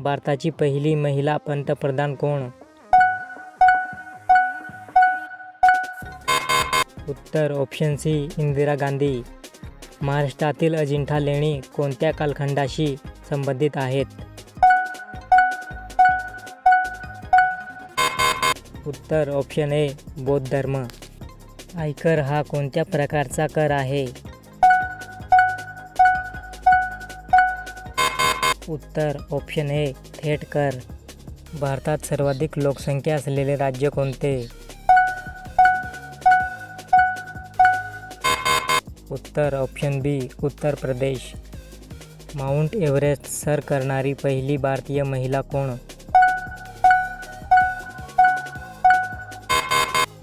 भारताची पहिली महिला पंतप्रधान कोण? उत्तर ऑप्शन सी इंदिरा गांधी. महाराष्ट्रातील अजिंठा लेणी कोणत्या कालखंडाशी संबंधित आहेत? उत्तर ऑप्शन ए बौद्ध धर्म. आयकर हा कोणत्या प्रकारचा कर आहे? उत्तर ऑप्शन ए थेट कर. भारतात सर्वाधिक लोकसंख्या असलेले राज्य कोणते? उत्तर ऑप्शन बी Uttar Pradesh. Mount Everest sir करणारी पहिली भारतीय महिला कोण?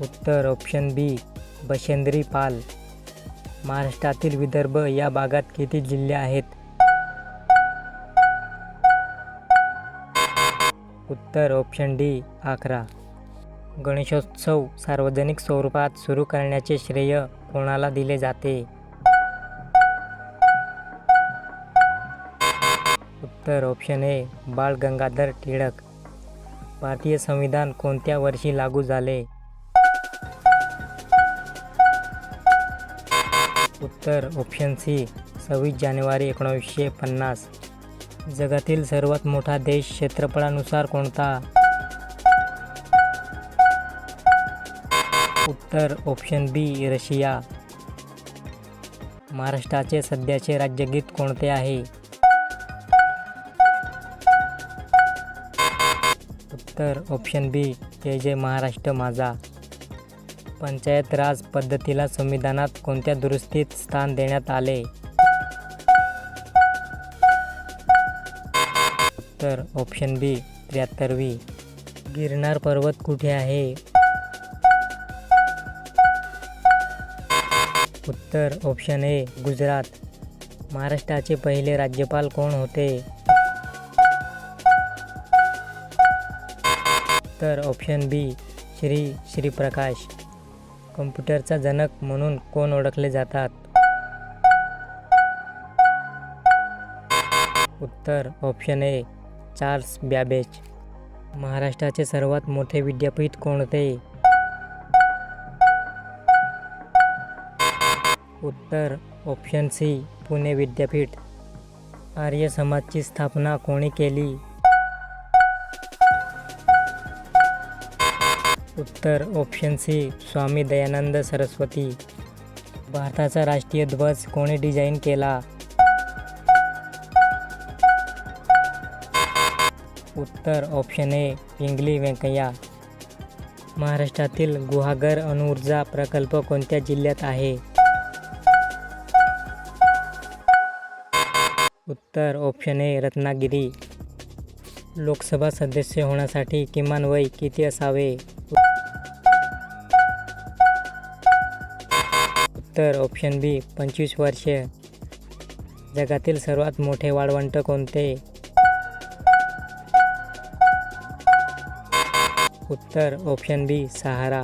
उत्तर ऑप्शन बी बचेंद्री पाल. महाराष्ट्रातील विदर्भ या भागात किती जिल्हे आहेत? उत्तर ऑप्शन डी 11. गणेशोत्सव सार्वजनिक स्वरूपात सुरू करण्याचे श्रेय कोणाला दिले जाते? उत्तर ऑप्शन ए बाळ गंगाधर टिळक. भारतीय संविधान कोणत्या वर्षी लागू झाले? उत्तर ऑप्शन सी 26 जानेवारी 1950. जगातील सर्वात मोठा देश क्षेत्रफळानुसार कोणता? उत्तर ऑप्शन बी रशिया. महाराष्ट्राचे सध्याचे राज्यगीत कोणते आहे? उत्तर ऑप्शन बी जय जय महाराष्ट्र माझा. पंचायत राज पद्धतीला संविधानात कोणत्या दुरुस्तीत स्थान देण्यात आले? उत्तर ऑप्शन बी 73वी. गिरनार पर्वत कुठे आहे? उत्तर ऑप्शन ए गुजरात. महाराष्ट्राचे पहिले राज्यपाल कोण होते? उत्तर ऑप्शन बी श्री प्रकाश. कम्प्युटरचा जनक म्हणून कोण ओळखले जातात? उत्तर ऑप्शन ए चार्ल्स बॅबेज. महाराष्ट्राचे सर्वात मोठे विद्यापीठ कोणते? उत्तर ऑप्शन सी पुणे विद्यापीठ. आर्य समाजची स्थापना कोणी केली? उत्तर ऑप्शन सी स्वामी दयानंद सरस्वती. भारताचा राष्ट्रीय ध्वज कोणी डिझाईन केला? उत्तर ऑप्शन ए पिंगली व्यंकय्या. महाराष्ट्रातील गुहागर अणुऊर्जा प्रकल्प कोणत्या जिल्ह्यात आहे? उत्तर ऑप्शन ए रत्नागिरी. लोकसभा सदस्य होण्यासाठी किमान वय किती असावे? उत्तर ऑप्शन बी 25 वर्षे. जगातील सर्वात मोठे वाळवंट कोणते? उत्तर ऑप्शन बी सहारा.